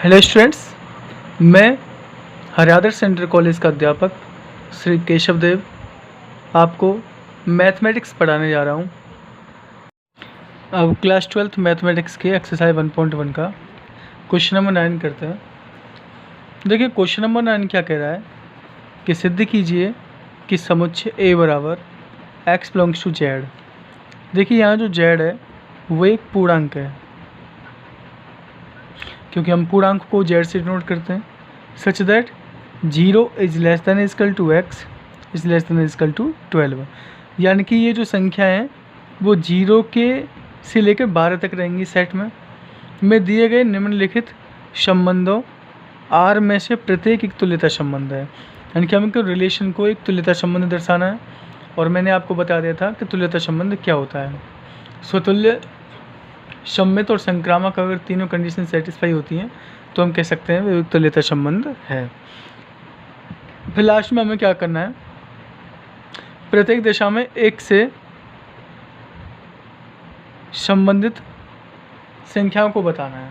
Hello students, मैं हरियादर central college का अध्यापक श्री केशव देव आपको मैथमेटिक्स पढ़ाने जा रहा हूँ। अब क्लास 12th मैथमेटिक्स के एक्सरसाइज 1.1 का क्वेश्चन नंबर 9 करते हैं। देखिए क्वेश्चन नंबर 9 क्या कह रहा है कि सिद्ध कीजिए कि समुच्चय A बराबर x बिलोंग्स टू Z। देखिए यहाँ जो Z है वो एक पूर्णांक है, क्योंकि हम पूर्णांक को Z से डिनोट करते हैं, such that 0 is less than equal to x is less than equal to 12। यानी कि ये जो संख्या है वो 0 के से लेकर 12 तक रहेंगी सेट में दिए गए निम्नलिखित संबंधों R में से प्रत्येक एक तुल्यता संबंध है। यानी कि हमको रिलेशन को एक तुल्यता संबंध दर्शाना है, और मैंने आपको बता दिया था कि तुल्यता संबंध क्या होता है। स्वतुल्य, सम्मित और संक्रामक अगर तीनों कंडीशन सेटिस्फाई होती हैं तो हम कह सकते हैं वो एक तुल्यता संबंध है। फिर लास्ट में हमें क्या करना है, प्रत्येक दिशा में एक से संबंधित संख्याओं को बताना है।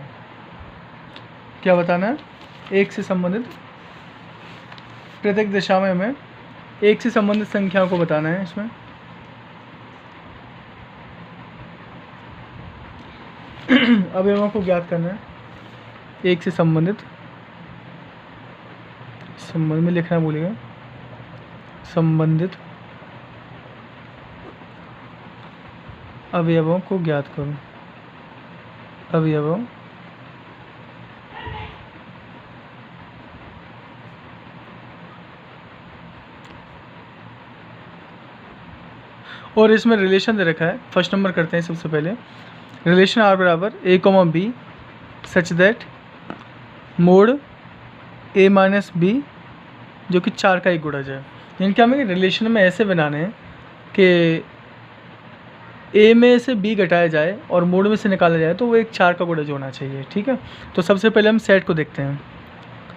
क्या बताना है? एक से संबंधित, प्रत्येक दिशा में हमें एक से संबंधित संख्याओं को बताना है। इसमें अवयवों को ज्ञात करना है। एक से संबंधित, संबंध में लिखना भूलिएगा, संबंधित अवयवों को ज्ञात करो। अवयवों और इसमें रिलेशन दे रखा है। फर्स्ट नंबर करते हैं सबसे पहले। रिलेशन R बराबर A, B such that mode A minus B जो कि 4 का एक गुणज है। यानी कि हमें रिलेशन में ऐसे बनाने हैं कि A में से B घटाया जाए और मोड में से निकाला जाए तो वो एक 4 का गुणज होना चाहिए। ठीक है, तो सबसे पहले हम सेट को देखते हैं।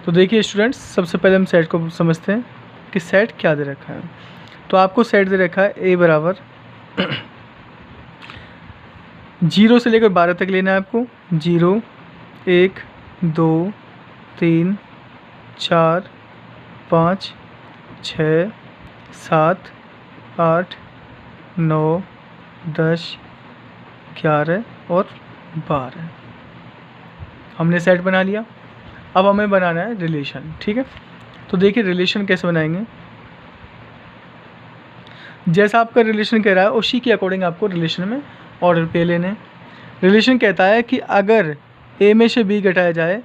तो देखिए स्टूडेंट्स, सबसे पहले हम सेट को समझते हैं कि सेट क्या दे रखा है। तो आपको सेट दे रखा है A बराबर 0 से लेकर 12 तक लेना है आपको। 0, 1, 2, 3, 4, 5, 6, 7, 8, 9, 10, 11 और 12। हमने सेट बना लिया। अब हमें बनाना है रिलेशन। ठीक है, तो देखिए रिलेशन कैसे बनाएंगे। जैसा आपका रिलेशन कह रहा है उसी के अकॉर्डिंग आपको रिलेशन में ऑर्डर पे लेने। रिलेशन कहता है कि अगर A में से B घटाया जाए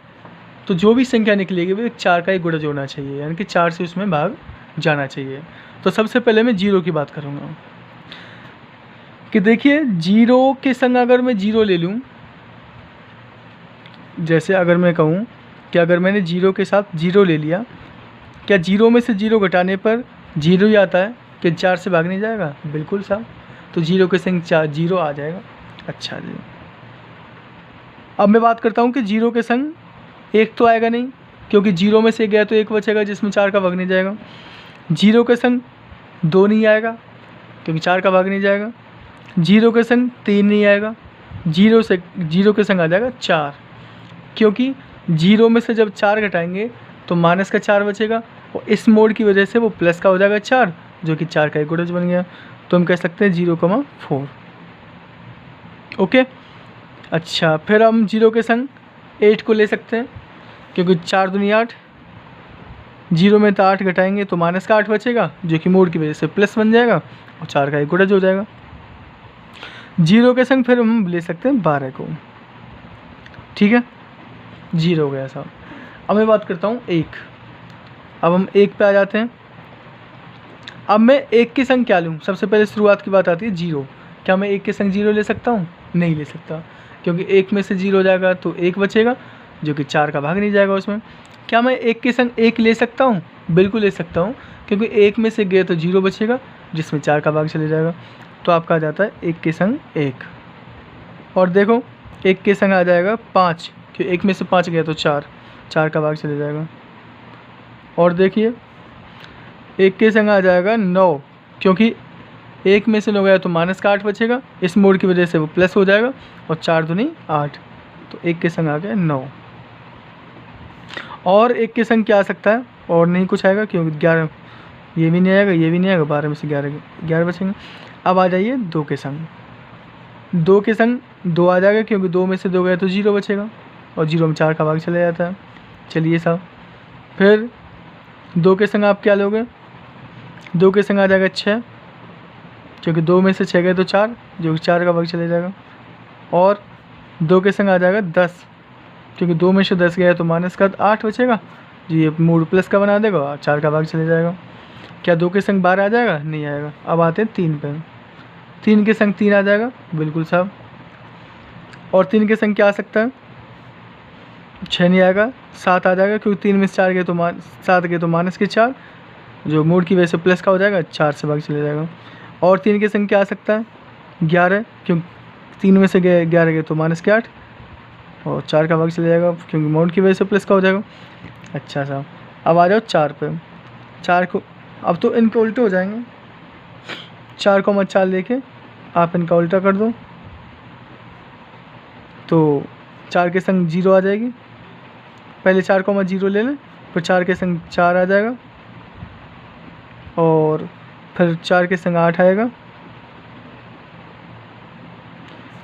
तो जो भी संख्या निकलेगी वो 4 का एक गुणज होना चाहिए, यानी कि 4 से उसमें भाग जाना चाहिए। तो सबसे पहले मैं 0 की बात करूँगा कि देखिए 0 के संग अगर मैं 0 ले लूँ, जैसे अगर मैं कहूँ कि अगर मैंने 0 के साथ 0 ले लिया, क्या 0 में से 0 घटाने पर 0 ही आता है कि 4 से भाग नहीं जाएगा? बिल्कुल साहब, तो 0 के संग 0 आ जाएगा। अच्छा जी, अब मैं बात करता हूँ कि 0 के संग 1 तो आएगा नहीं, क्योंकि 0 में से गया तो 1 बचेगा जिसमें 4 का भाग नहीं जाएगा। 0 के संग 2 नहीं आएगा क्योंकि 4 का भाग नहीं जाएगा। 0 के संग 3 नहीं आएगा। 0 के संग आ जाएगा 4, क्योंकि 0 में से जब 4 घटाएंगे तो माइनस का 4 बचेगा और इस मोड की वजह से वो प्लस का हो जाएगा 4, जो कि 4 का एक गुणज बन गया। तो हम कह सकते हैं 0,4। ओके, अच्छा फिर हम 0 के संग 8 को ले सकते हैं, क्योंकि 4 दूनी 8, 0 में तो 8 घटाएंगे तो माइनस का 8 बचेगा, जो कि मोड की वजह से प्लस बन जाएगा और 4 का एक गुणज हो जाएगा। 0 के संग फिर हम ले सकते हैं 12 को। ठीक है, 0 हो गया साहब। अब मैं बात करता हूँ 1। अब हम 1 पे आ जाते हैं। अब मैं 1 के संग क्या लूँ? सबसे पहले शुरुआत की बात आती है 0। क्या मैं 1 के संग 0 ले सकता हूँ? नहीं ले सकता, क्योंकि 1 में से 0 हो जाएगा तो 1 बचेगा, जो कि 4 का भाग नहीं जाएगा उसमें। क्या मैं 1 के संग 1 ले सकता हूँ? बिल्कुल ले सकता हूँ, क्योंकि 1 में से गया तो 0 बचेगा जिसमें 4 का भाग चले जाएगा। तो आपका आ जाता है 1 के संग 1। और देखो 1 के संग आ जाएगा 5, क्योंकि 1 में से 5 गया तो 4 का भाग चले जाएगा। और देखिए 1 के संग आ जाएगा 9, क्योंकि 1 में से 9 गया तो माइनस का 8 बचेगा, इस मोड की वजह से वो प्लस हो जाएगा और 4 दूनी 8, तो 1 के संग आ गया 9। और एक के संग क्या आ सकता है, और नहीं कुछ आएगा क्योंकि 11 ये भी नहीं आएगा, ये भी नहीं आएगा, 12 में से 11 बचेंगे। अब आ जाइए 2 के संग, 2 के संग 2 आ जाएगा क्योंकि 2 में से 2 गए तो 0 बचेगा, और 0 में 4 का भाग चला जाता है। चलिए साहब, फिर 2 के संग आप क्या लोगे, 2 के संग आ जाएगा 6, क्योंकि 2 में से 6 गए तो 4, जो कि 4 का भाग चले जाएगा। और 2 के संग आ जाएगा 10, क्योंकि 2 में से 10 गया तो माइनस का 8 बचेगा, जी ये मूड प्लस का बना देगा और 4 का भाग चले जाएगा। क्या 2 के संग 12 आ जाएगा, नहीं आएगा। अब आते हैं 3 पे, 3 के संग 3 आ जाएगा, बिल्कुल साहब। और 3 के संग क्या आ सकता है, 6 नहीं आएगा, 7 आ जाएगा, क्योंकि 3 में से 4 गए तो 7 गए तो माइनस के 4, जो मूड की वजह से प्लस का हो जाएगा, 4 से भाग चले जाएगा। और 3 के संग क्या आ सकता है, 11, क्योंकि 3 में से 11 गए तो माइनस के 8, और 4 का भाग चले जाएगा क्योंकि मूड की वजह से प्लस का हो जाएगा। अच्छा साहब, अब आ जाओ 4 पे, 4 को अब तो इनके उल्टे हो जाएंगे, 4 को 4 लेके आप इनका उल्टा कर दो तो 4 के संग 0 आ जाएगी। पहले 4 को 0 ले लें, फिर 4 के संग 4 आ जाएगा, और फिर 4 के संग 8 आएगा,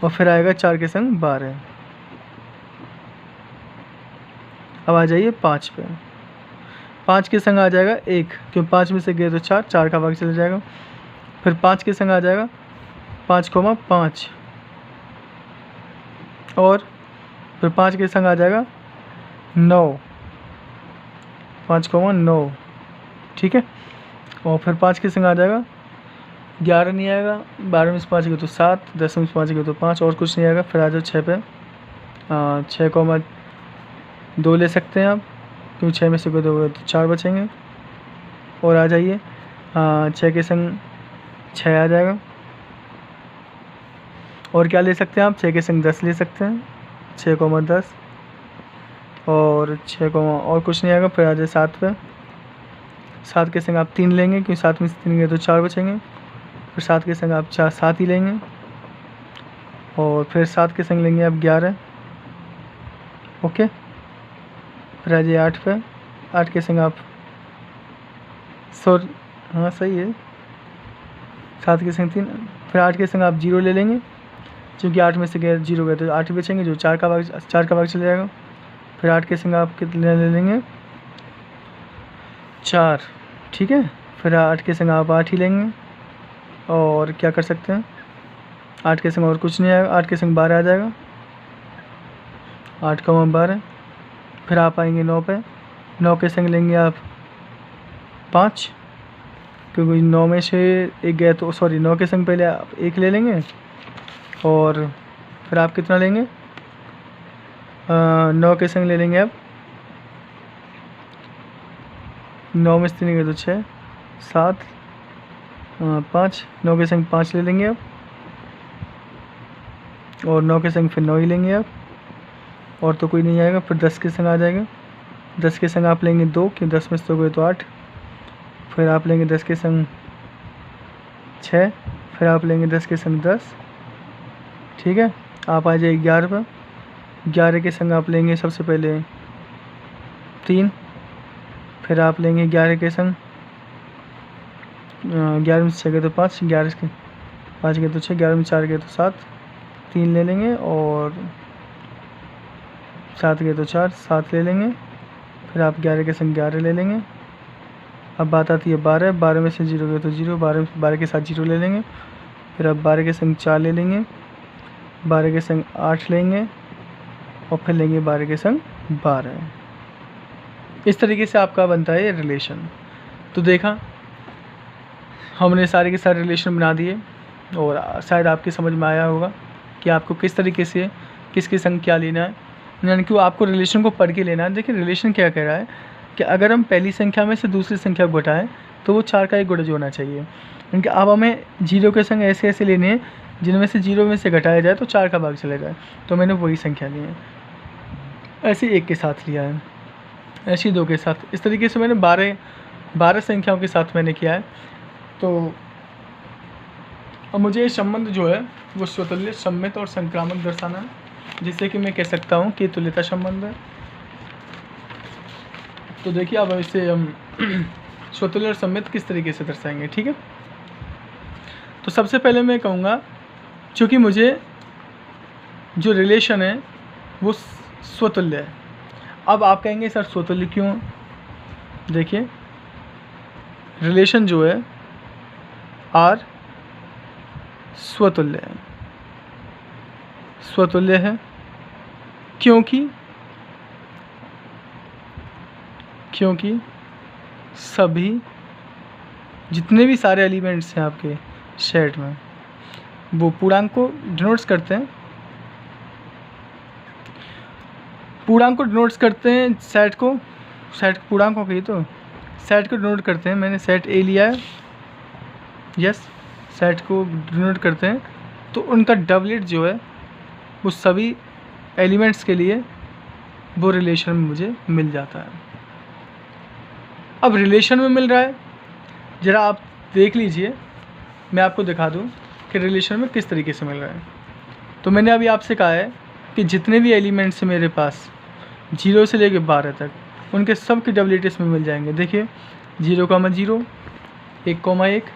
और फिर आएगा 4 के संग 12। अब आ जाइए 5 पे, 5 के संग आ जाएगा 1, क्योंकि 5 में से गए तो 4, 4 का भाग चला जाएगा। फिर 5 के संग आ जाएगा 5,5, और फिर 5 के संग आ जाएगा 9, 5,9, ठीक है। और फिर 5 के संग आ जाएगा 11 नहीं आएगा, 12 में से 5 गए तो 7, 10 में से 5 गए तो 5, और कुछ नहीं आएगा। फिर आ जाओ 6 पे, 6,2 ले सकते हैं आप, क्योंकि 6 में से 2 गए तो 4 बचेंगे। और आ जाइए 6 के संग 6 आ जाएगा। और क्या ले सकते हैं आप, 6 के संग 10 ले सकते हैं, 6,10, और 6, और कुछ नहीं आएगा। फिर आ जाए 7 पे, 7 के संग आप 3 लेंगे, क्योंकि 7 में से 3 गए तो 4 बचेंगे। फिर 7 के संग आप 7 ही लेंगे, और फिर 7 के संग लेंगे आप 11, ओके। फिर आ जाइए 8 पे, 8 के संग आप हाँ सही है, 7 के संग 3, फिर 8 के संग आप 0 ले लेंगे, क्योंकि 8 में से 0 गए तो 8 ही बचेंगे, जो 4 का भाग चले जाएगा। फिर 8 के संग आप कितने ले लेंगे, 4, ठीक है। फिर 8 के संग आप 8 ही लेंगे, और क्या कर सकते हैं, 8 के संग और कुछ नहीं आएगा, 8 के संग 12 आ जाएगा, 8,12। फिर आप आएंगे 9 पे, 9 के संग लेंगे आप 5, क्योंकि 9 में से 1 गया तो 9 के संग पहले आप 1 ले लेंगे, और फिर आप कितना लेंगे, 9 के संग ले लेंगे आप 9 में से 3 गए तो 6, 7, 5, 9 के संग 5 ले लेंगे आप, और 9 के संग फिर 9 ही लेंगे आप, और तो कोई नहीं आएगा। फिर 10 के संग आ जाएगा, 10 के संग आप लेंगे 2, क्योंकि 10 में से 2 गए तो 8। फिर आप लेंगे 10 के संग 6, फिर आप लेंगे 10 के संग 10, ठीक है। आप आ जाइए 11 पर, 11 के संग आप लेंगे सबसे पहले 3, फिर आप लेंगे 11 के संग 11 में से 6 गए तो 5, 11 के 5 गए तो 6, 11 में 4 गए तो 7, 3 ले लेंगे, और 7 गए तो 4, 7 ले लेंगे। फिर आप 11 के संग 11 ले लेंगे। अब बात आती है 12, 12 में से 0 गए तो 0, 12 के साथ 0 ले लेंगे। फिर आप 12 के संग 4 ले लेंगे, 12 के संग 8 लेंगे, और फिर लेंगे 12 के संग 12। इस तरीके से आपका बनता है ये रिलेशन। तो देखा, हमने सारे के सारे रिलेशन बना दिए, और शायद आपके समझ में आया होगा कि आपको किस तरीके से किसके संग क्या लेना है, यानी कि आपको रिलेशन को पढ़ के लेना है। देखिए रिलेशन क्या कह रहा है कि अगर हम पहली संख्या में से दूसरी संख्या को घटाएं तो वो 4 का एक गुणज होना चाहिए। यानी अब हमें 0 के संग ऐसे ऐसे लेने हैं जिनमें से 0 में से घटाया जाए तो 4 का भाग चला जाए, तो मैंने वही संख्या ली है। ऐसे 1 के साथ लिया है, ऐसे 2 के साथ, इस तरीके से मैंने 12 संख्याओं के साथ मैंने किया है। तो अब मुझे ये संबंध जो है वो स्वतुल्य, सम्मित और संक्रामक दर्शाना है, जिससे कि मैं कह सकता हूँ कि तुल्यता संबंध है। तो देखिए अब इसे हम स्वतुल्य और सममित किस तरीके से दर्शाएंगे, ठीक है। तो सबसे पहले मैं कहूँगा, चूँकि मुझे जो रिलेशन है वो स्वतुल्य है। अब आप कहेंगे सर स्वतुल्य क्यों? देखिए रिलेशन जो है आर स्वतुल्य है। स्वतुल्य है क्योंकि सभी जितने भी सारे एलिमेंट्स हैं आपके सेट में वो पूर्णांक को डिनोट्स करते हैं। पूर्णांक को डिनोट्स करते हैं सेट पूर्णांकों की, तो सेट को डिनोट करते हैं। मैंने सेट ए लिया है, यस, सेट को डिनोट करते हैं। तो उनका डबलेट जो है वो सभी एलिमेंट्स के लिए वो रिलेशन में मुझे मिल जाता है। अब रिलेशन में मिल रहा है, ज़रा आप देख लीजिए, मैं आपको दिखा दूं कि रिलेशन में किस तरीके से मिल रहा है। तो मैंने अभी आपसे कहा है कि जितने भी एलिमेंट्स हैं मेरे पास 0 से लेकर 12 तक, उनके सब के डबलेट इसमें मिल जाएंगे। देखिए 0,0, 1,1,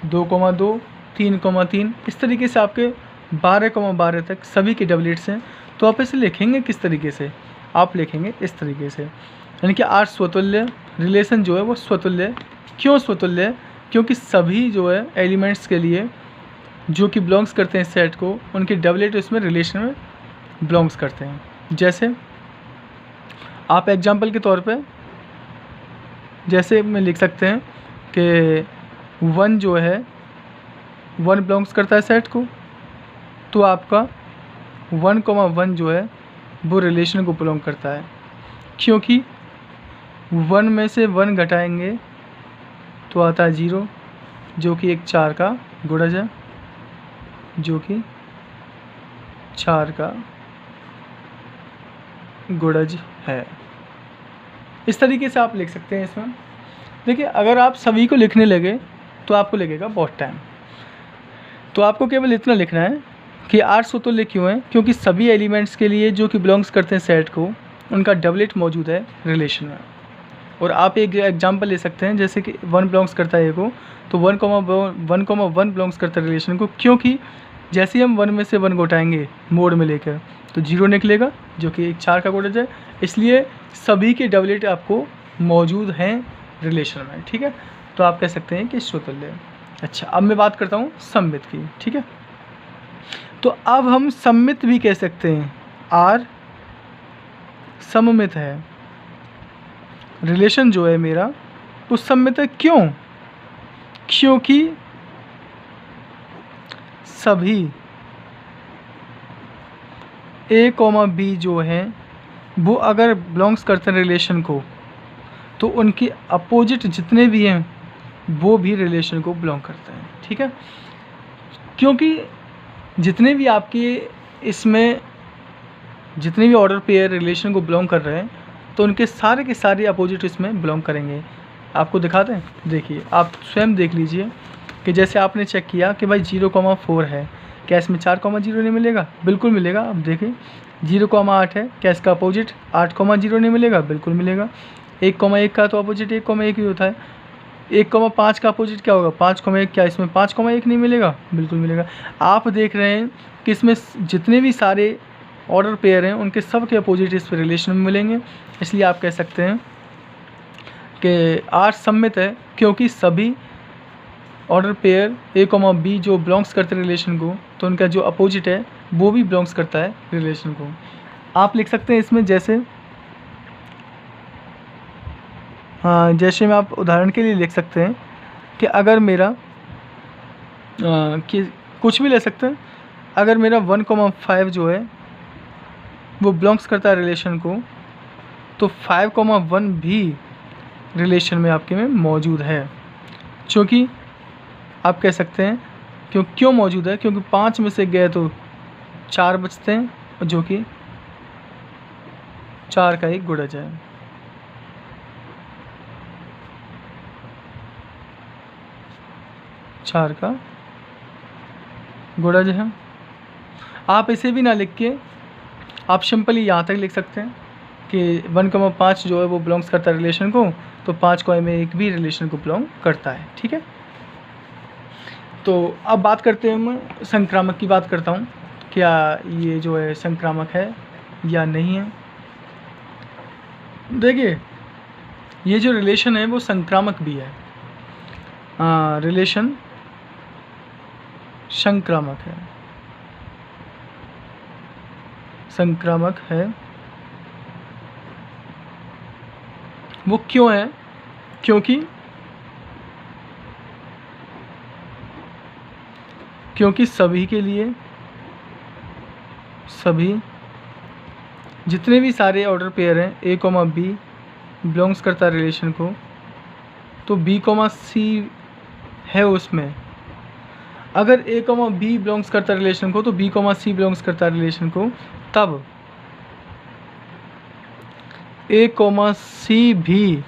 2,2, 3,3, इस तरीके से आपके 12,12 तक सभी के डबलेट्स हैं। तो आप इसे लिखेंगे किस तरीके से? आप लिखेंगे इस तरीके से, यानी कि आर स्वतुल्य, रिलेशन जो है वो स्वतुल्य है। क्यों स्वतुल्य है? क्योंकि सभी जो है एलिमेंट्स के लिए जो कि बिलोंग्स करते हैं सेट को, उनके डबलेट उसमें रिलेशन में बिलोंग्स करते हैं। जैसे आप एग्जांपल के तौर पे जैसे में लिख सकते हैं कि 1 जो है 1 बिलोंग्स करता है सेट को, तो आपका 1,1 जो है वो रिलेशन को बिलोंग करता है। क्योंकि 1 में से 1 घटाएंगे तो आता है 0, जो कि एक 4 का गुणज है, जो कि 4 का गुणज है। इस तरीके से आप लिख सकते हैं इसमें। देखिए अगर आप सभी को लिखने लगे तो आपको लगेगा बहुत टाइम, तो आपको केवल इतना लिखना है कि आर स्वतुल्य क्यों है? क्योंकि सभी एलिमेंट्स के लिए जो कि बिलोंग्स करते हैं सेट को, उनका डबलेट मौजूद है रिलेशन में। और आप एक एग्जांपल ले सकते हैं, जैसे कि 1 बिलोंग्स करता है ए को, तो 1,1 बिलोंग्स करता है रिलेशन को। क्योंकि जैसे ही हम 1 में से 1 घटाएंगे मोड में लेकर तो 0 निकलेगा, जो कि एक 4 का गुणज है। इसलिए सभी के डबलेट आपको मौजूद हैं रिलेशन में, ठीक है। तो आप कह सकते हैं कि स्वतुल्य है। अच्छा, अब मैं बात करता हूँ सममित की, ठीक है। तो अब हम सममित भी कह सकते हैं, आर सममित है, रिलेशन जो है मेरा वो सममित है। क्यों? क्योंकि सभी ए कॉमा बी जो हैं वो अगर बिलोंग्स करते हैं रिलेशन को, तो उनके अपोजिट जितने भी हैं वो भी रिलेशन को बिलोंग करते हैं, ठीक है। क्योंकि जितने भी आपके इसमें जितने भी ऑर्डर पेयर रिलेशन को बिलोंग कर रहे हैं, तो उनके सारे के सारे अपोजिट इसमें बिलोंग करेंगे। आपको दिखाते हैं, देखिए आप स्वयं देख लीजिए कि जैसे आपने चेक किया कि भाई 0,4 है, क्या इसमें 4,0 नहीं मिलेगा? बिल्कुल मिलेगा। अब देखिए 0,8 है, क्या इसका अपोजिट 8,0 नहीं मिलेगा? बिल्कुल मिलेगा। 1,1 का तो अपोजिट 1,1 ही होता है। 1,5 का अपोजिट क्या होगा? 5,1, क्या इसमें 5,1 नहीं मिलेगा? बिल्कुल मिलेगा। आप देख रहे हैं कि इसमें जितने भी सारे ऑर्डर पेयर हैं उनके सब के अपोजिट इस रिलेशन में मिलेंगे। इसलिए आप कह सकते हैं कि आर सममित है, क्योंकि सभी order pair a comma b जो बिलोंग्स करते हैं रिलेशन को, तो उनका जो अपोजिट है वो भी बिलोंग्स करता है रिलेशन को। आप लिख सकते हैं इसमें जैसे जैसे में आप उदाहरण के लिए लिख सकते हैं कि अगर मेरा कि कुछ भी ले सकते हैं, अगर मेरा 1,5 जो है वो बिलोंग्स करता है रिलेशन को, तो 5,1 भी रिलेशन में आपके में मौजूद है। क्योंकि आप कह सकते हैं क्यों मौजूद है? क्योंकि 5 में से गए तो 4 बचते हैं, जो कि 4 का एक गुणज है। चार का गुणज है। आप इसे भी ना लिख के आप सिंपली यहाँ तक लिख सकते हैं कि 1,5 जो है वो बिलोंग्स करता है रिलेशन को, तो 5 में 1 भी रिलेशन को बिलोंग करता है। ठीक है, तो अब बात करते हैं, मैं संक्रामक की बात करता हूँ, क्या ये जो है संक्रामक है या नहीं है। देखिए, ये जो रिलेशन है वो संक्रामक भी है। रिलेशन संक्रामक है, संक्रामक है। वो क्यों है? क्योंकि सभी के लिए, सभी जितने भी सारे ऑर्डर पेयर हैं A, B बिलोंग्स करता है रिलेशन को, तो B, C है उसमें। अगर A, B बिलोंग्स करता है रिलेशन को, तो B, C बिलोंग्स करता है रिलेशन को, तब A, C भी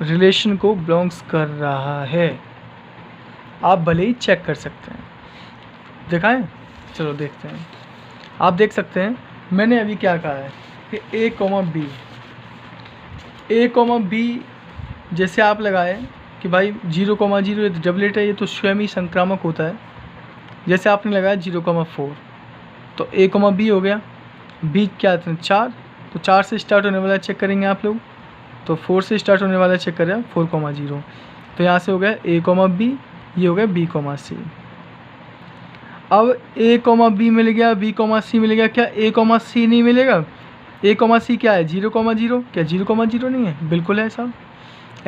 रिलेशन को बिलोंग्स कर रहा है। आप भले ही चेक कर सकते हैं, दिखाएं, चलो देखते हैं। आप देख सकते हैं मैंने अभी क्या कहा है कि A, B जैसे आप लगाए कि भाई 0,0 ये डबलेट है, ये तो स्वयं ही संक्रामक होता है। जैसे आपने लगाया 0,4, तो A, B हो गया। B क्या है? 4, तो 4 से स्टार्ट होने वाला चेक करेंगे आप लोग, तो 4 से स्टार्ट होने वाला चेक करें 4,0, तो यहाँ से हो गया A, B, ये हो गया B, C। अब A, B मिल गया, B, C मिल गया, क्या A, C नहीं मिलेगा? A, C क्या है? 0,0, क्या 0,0 नहीं है? बिल्कुल है साहब।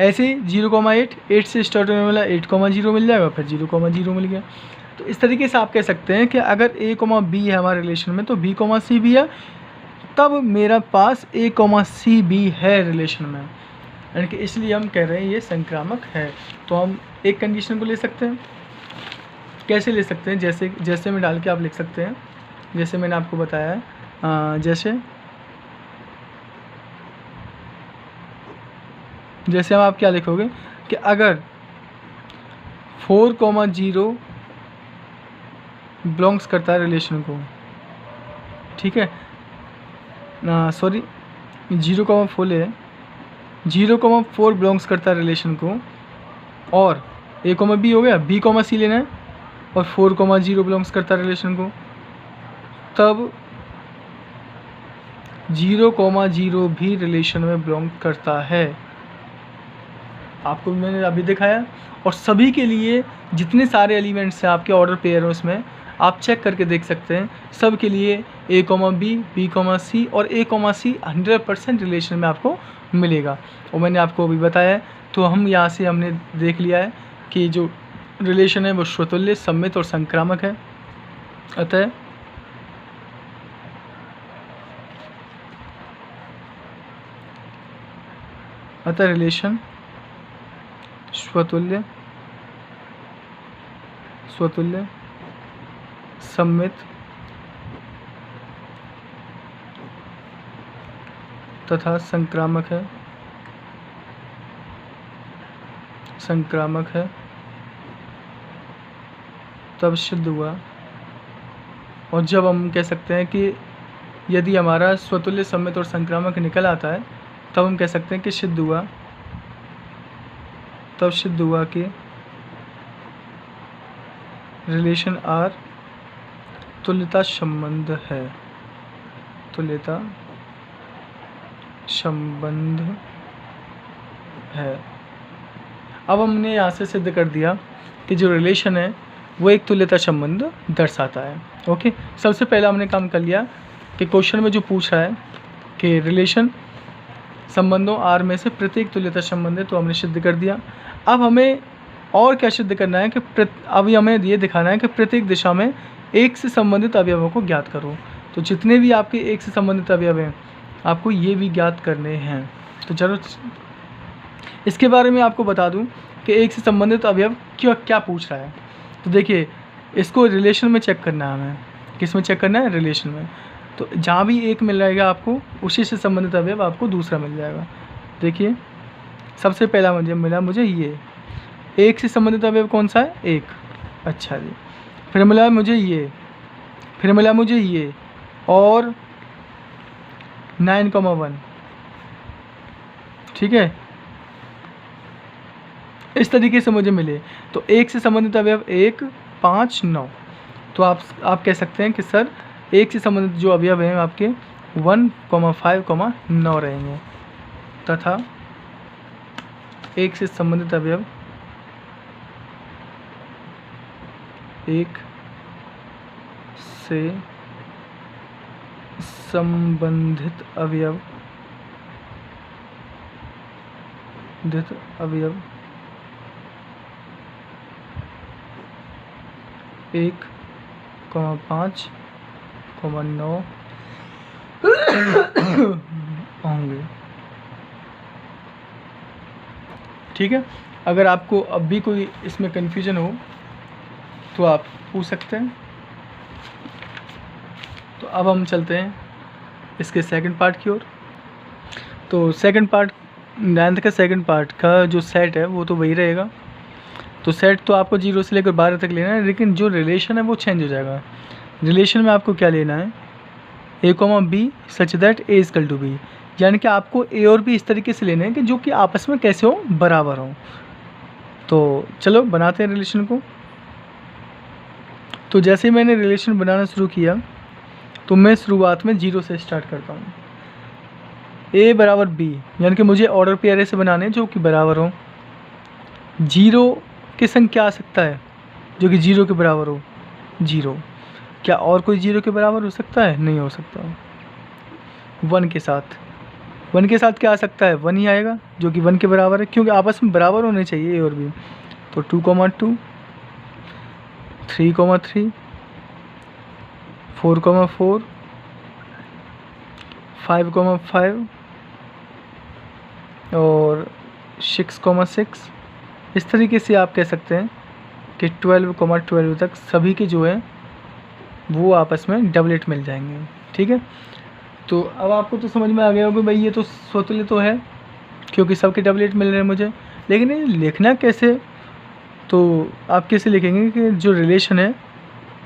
ऐसे ही 0,8, 8 से स्टार्ट होने वाला 8,0 मिल जाएगा, फिर 0,0 मिल गया। तो इस तरीके से आप कह सकते हैं कि अगर A, B है हमारे रिलेशन में, तो B, C भी है, तब मेरा पास A, C भी है रिलेशन में, यानी कि इसलिए हम कह रहे हैं ये संक्रामक है। तो हम एक कंडीशन को ले सकते हैं। कैसे ले सकते हैं? जैसे में डाल के आप लिख सकते हैं, जैसे मैंने आपको बताया है। जैसे हम आप क्या लिखोगे कि अगर 4,0 बिलोंग्स करता है रिलेशन को, ठीक है, सॉरी 0,4 है, 0,4 बिलोंग्स करता है रिलेशन को, और A, B हो गया, B, C लेना है, और 4,0 बिलोंग्स करता है रिलेशन को, तब 0,0 भी रिलेशन में बिलोंग करता है। आपको मैंने अभी दिखाया। और सभी के लिए जितने सारे एलिमेंट्स हैं आपके ऑर्डर पेयर हैं उसमें आप चेक करके देख सकते हैं, सब के लिए A, B, B, C और A, C 100% रिलेशन में आपको मिलेगा। और मैंने आपको अभी बताया है, तो हम यहाँ से हमने देख लिया है कि जो रिलेशन है वो स्वतुल्य, सम्मित और संक्रामक है। अतः रिलेशन स्वतुल्य, सम्मित तथा संक्रामक है, तब सिद्ध हुआ। और जब हम कह सकते हैं कि यदि हमारा स्वतुल्य, सम्मित और संक्रामक निकल आता है, तब हम कह सकते हैं कि सिद्ध हुआ, तब सिद्ध हुआ कि रिलेशन आर तुल्यता संबंध है, तुल्यता संबंध है। अब हमने यहाँ से सिद्ध कर दिया कि जो रिलेशन है वो एक तुल्यता संबंध दर्शाता है। ओके, सबसे पहला हमने काम कर लिया कि क्वेश्चन में जो पूछ रहा है कि रिलेशन संबंधों आर में से प्रत्येक तुल्यता संबंध है, तो हमने सिद्ध कर दिया। अब हमें और क्या सिद्ध करना है कि अभी हमें ये दिखाना है कि प्रत्येक दिशा में एक से संबंधित अवयवों को ज्ञात करो। तो जितने भी आपके एक से संबंधित अवयव हैं आपको ये भी ज्ञात करने हैं। तो चलो इसके बारे में आपको बता दूं कि एक से संबंधित अवयव क्या पूछ रहा है। तो देखिए, इसको रिलेशन में चेक करना है हमें। किस में चेक करना है? रिलेशन में। तो जहाँ भी एक मिल जाएगा आपको, उसी से संबंधित अवयव आपको दूसरा मिल जाएगा। देखिए, सबसे पहला मुझे ये एक से संबंधित अवयव कौन सा है? एक। अच्छा जी, फिर मिला मुझे ये, फिर मिला मुझे ये, और 9,1, ठीक है, इस तरीके से मुझे मिले। तो 1 से संबंधित अवयव 1, 5, 9। तो आप कह सकते हैं कि सर 1 से संबंधित जो अवयव हैं आपके 1, 5, 9 रहेंगे, तथा 1 से संबंधित अवयव 1 से संबंधित अवयव 1, 5, 9 होंगे, ठीक है। अगर आपको अब भी कोई इसमें कन्फ्यूजन हो तो आप पूछ सकते हैं। तो अब हम चलते हैं इसके सेकंड पार्ट की ओर। तो सेकंड पार्ट, 9th का सेकंड पार्ट का जो सेट है वो तो वही रहेगा। तो सेट तो आपको 0 से लेकर 12 तक लेना है, लेकिन जो रिलेशन है वो चेंज हो जाएगा। रिलेशन में आपको क्या लेना है, A, B such that A equal to B, यानी कि आपको A और B इस तरीके से लेने हैं कि जो कि आपस में कैसे हो, बराबर हो। तो चलो बनाते हैं रिलेशन को। तो जैसे ही मैंने रिलेशन बनाना शुरू किया तो मैं शुरुआत में 0 से स्टार्ट करता हूँ। A बराबर B, यानी कि मुझे ऑर्डर पेयर ऐसे बनाने हैं जो कि बराबर हो। 0 के संग क्या आ सकता है जो कि 0 के बराबर हो, 0। क्या और कोई 0 के बराबर हो सकता है, नहीं हो सकता। 1 के साथ क्या आ सकता है, 1 ही आएगा जो कि 1 के बराबर है, क्योंकि आपस में बराबर होने चाहिए A और B। तो 2, 2, 3, 3, 4, 4, 5, 5 और 6, 6। इस तरीके से आप कह सकते हैं कि 12, 12 तक सभी के जो है वो आपस में डबलेट मिल जाएंगे, ठीक है। तो अब आपको तो समझ में आ गया होगा भाई ये तो स्वतुल्य तो है क्योंकि सबके डबलेट मिल रहे हैं मुझे, लेकिन ये लिखना कैसे। तो आप कैसे लिखेंगे कि जो रिलेशन है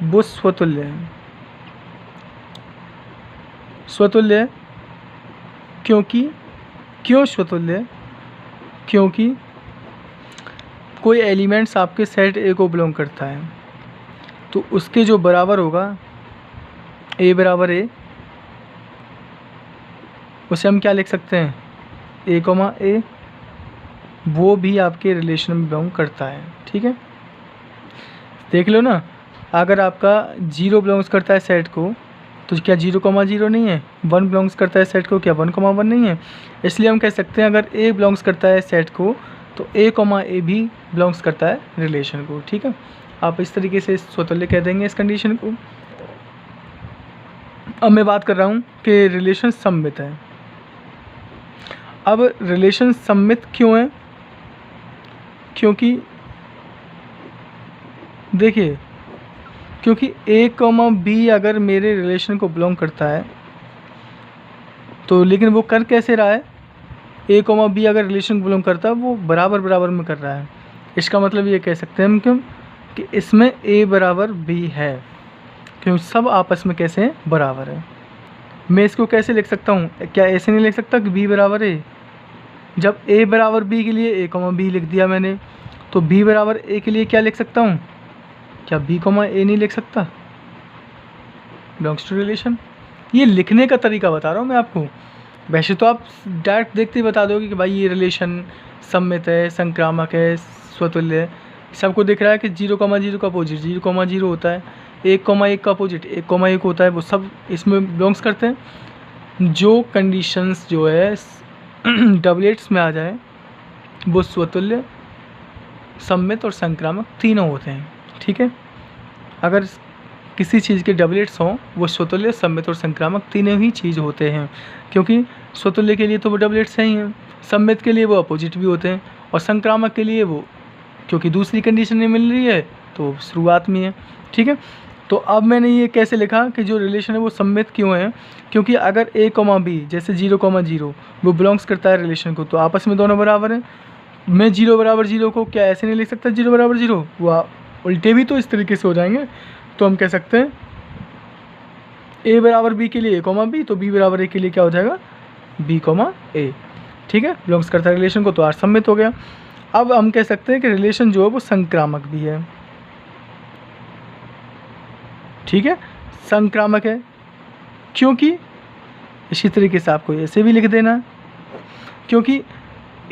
वो स्वतुल्य है। स्वतुल्य है क्यों स्वतुल्य है, क्योंकि कोई एलिमेंट्स आपके सेट A को बिलोंग करता है तो उसके जो बराबर होगा A बराबर A, उसे हम क्या लिख सकते हैं, A, A, वो भी आपके रिलेशन में बिलोंग करता है, ठीक है। देख लो ना, अगर आपका 0 बिलोंग्स करता है सेट को तो क्या 0, 0 नहीं है। 1 बिलोंग्स करता है सेट को, क्या 1, 1 नहीं है। इसलिए हम कह सकते हैं अगर A बिलोंग्स करता है सेट को तो A, A भी बिलोंग्स करता है रिलेशन को, ठीक है। आप इस तरीके से स्वतुल्य कह देंगे इस कंडीशन को। अब मैं बात कर रहा हूँ कि रिलेशन सममित है। अब रिलेशन सममित क्यों है, क्योंकि देखिए, क्योंकि A, B अगर मेरे रिलेशन को बिलोंग करता है तो लेकिन वो कर कैसे रहा है, A, B अगर रिलेशन को बिलोंग करता है वो बराबर में कर रहा है। इसका मतलब ये कह सकते हैं हम क्यों कि इसमें A बराबर B है, क्योंकि सब आपस में कैसे हैं, बराबर है। मैं इसको कैसे लिख सकता हूँ, क्या ऐसे नहीं लिख सकता कि B बराबर A। जब A बराबर B के लिए A, B लिख दिया मैंने, तो B बराबर A के लिए क्या लिख सकता हूँ, क्या B, A नहीं लिख सकता, बिलोंग्स टू रिलेशन। ये लिखने का तरीका बता रहा हूँ मैं आपको। वैसे तो आप डायरेक्ट देखते ही बता दोगे कि भाई ये रिलेशन सममित है, संक्रामक है, स्वतुल्य है। सबको दिख रहा है कि 0, 0 का अपोजिट 0, 0 होता है, 1, 1 का अपोजिट 1, 1 होता है, वो सब इसमें बिलोंग्स करते हैं। जो कंडीशंस जो है डबलेट्स में आ जाए वो स्वतुल्य, सममित और संक्रामक तीनों होते हैं, ठीक है। अगर किसी चीज़ के डबलेट्स हों वो स्वतुल्य, सममित और संक्रामक तीनों ही चीज़ होते हैं, क्योंकि स्वतुल्य के लिए तो वो डबलेट्स हैं ही हैं, सममित के लिए वो अपोजिट भी होते हैं, और संक्रामक के लिए वो क्योंकि दूसरी कंडीशन नहीं मिल रही है तो शुरुआत में है, ठीक है। तो अब मैंने ये कैसे लिखा कि जो रिलेशन है वो सममित क्यों है, क्योंकि अगर A, B जैसे 0, 0 वो बिलोंग्स करता है रिलेशन को तो आपस में दोनों बराबर हैं। मैं 0 बराबर 0 को क्या ऐसे नहीं लिख सकता 0 बराबर 0, वो उल्टे भी तो इस तरीके से हो जाएंगे। तो हम कह सकते हैं ए बराबर बी के लिए ए कॉमा बी, तो बी बराबर ए के लिए क्या हो जाएगा बी कॉमा ए। ठीक है, बिलोंग्स करता है रिलेशन को, तो आर सम्मित हो गया। अब हम कह सकते हैं कि रिलेशन जो है वो संक्रामक भी है। ठीक है, संक्रामक है क्योंकि इसी तरीके से आपको ऐसे भी लिख देना, क्योंकि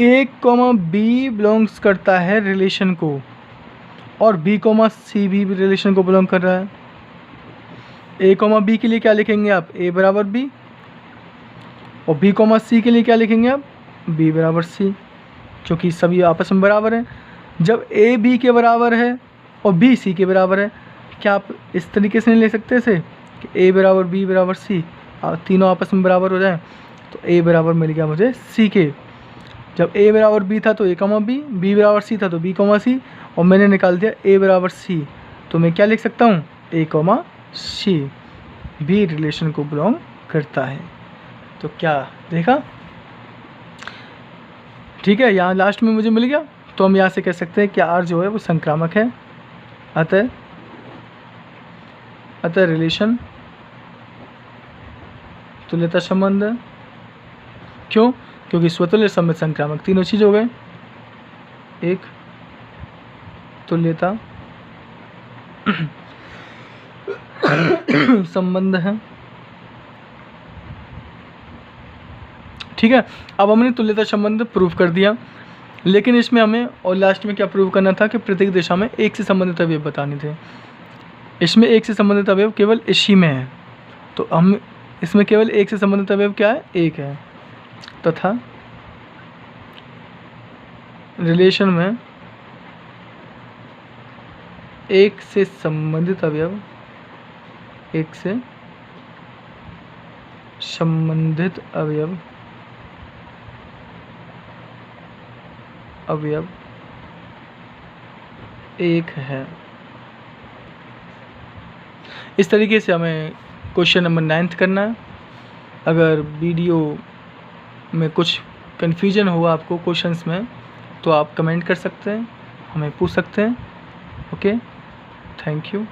ए कॉमा बी बिलोंग्स करता है रिलेशन को और बी कॉमा सी भी रिलेशन को बिलोंग कर रहा है। ए कॉमा बी के लिए क्या लिखेंगे आप ए बराबर बी, और बी कॉमा सी के लिए क्या लिखेंगे आप बी बराबर सी, क्योंकि सभी आपस में बराबर हैं। जब ए बी के बराबर है और बी सी के बराबर है, क्या आप इस तरीके से नहीं ले सकते इसे कि ए बराबर बी बराबर सी, तीनों आपस में बराबर हो जाए, तो ए बराबर मिल गया मुझे सी के। जब ए बराबर बी था तो ए कॉमा बी, बी बराबर सी था तो बी कॉमा सी, और मैंने निकाल दिया ए बराबर सी, तो मैं क्या लिख सकता हूँ ए कॉमा सी भी रिलेशन को बिलोंग करता है। तो क्या देखा, ठीक है, यहाँ लास्ट में मुझे मिल गया, तो हम यहाँ से कह सकते हैं कि आर जो है वो संक्रामक है। अतः रिलेशन तुल्यता संबंध, क्यों, क्योंकि स्वतुल्य सम्मित संक्रामक तीनों चीज हो गए। एक तुल्यता संबंध है। ठीक है, अब हमने तुल्यता संबंध प्रूव कर दिया, लेकिन इसमें हमें और लास्ट में क्या प्रूव करना था कि प्रत्येक दिशा में एक से संबंधित अवयव बताने थे। इसमें एक से संबंधित अवयव केवल इसी में है, तो हम इसमें केवल एक से संबंधित अवयव क्या है एक है, तथा रिलेशन में एक से संबंधित अवयव एक से संबंधित अवयव एक है। इस तरीके से हमें क्वेश्चन नंबर 9 करना है। अगर वीडियो में कुछ कन्फ्यूजन हुआ आपको क्वेश्चंस में, तो आप कमेंट कर सकते हैं, हमें पूछ सकते हैं। Okay, thank you.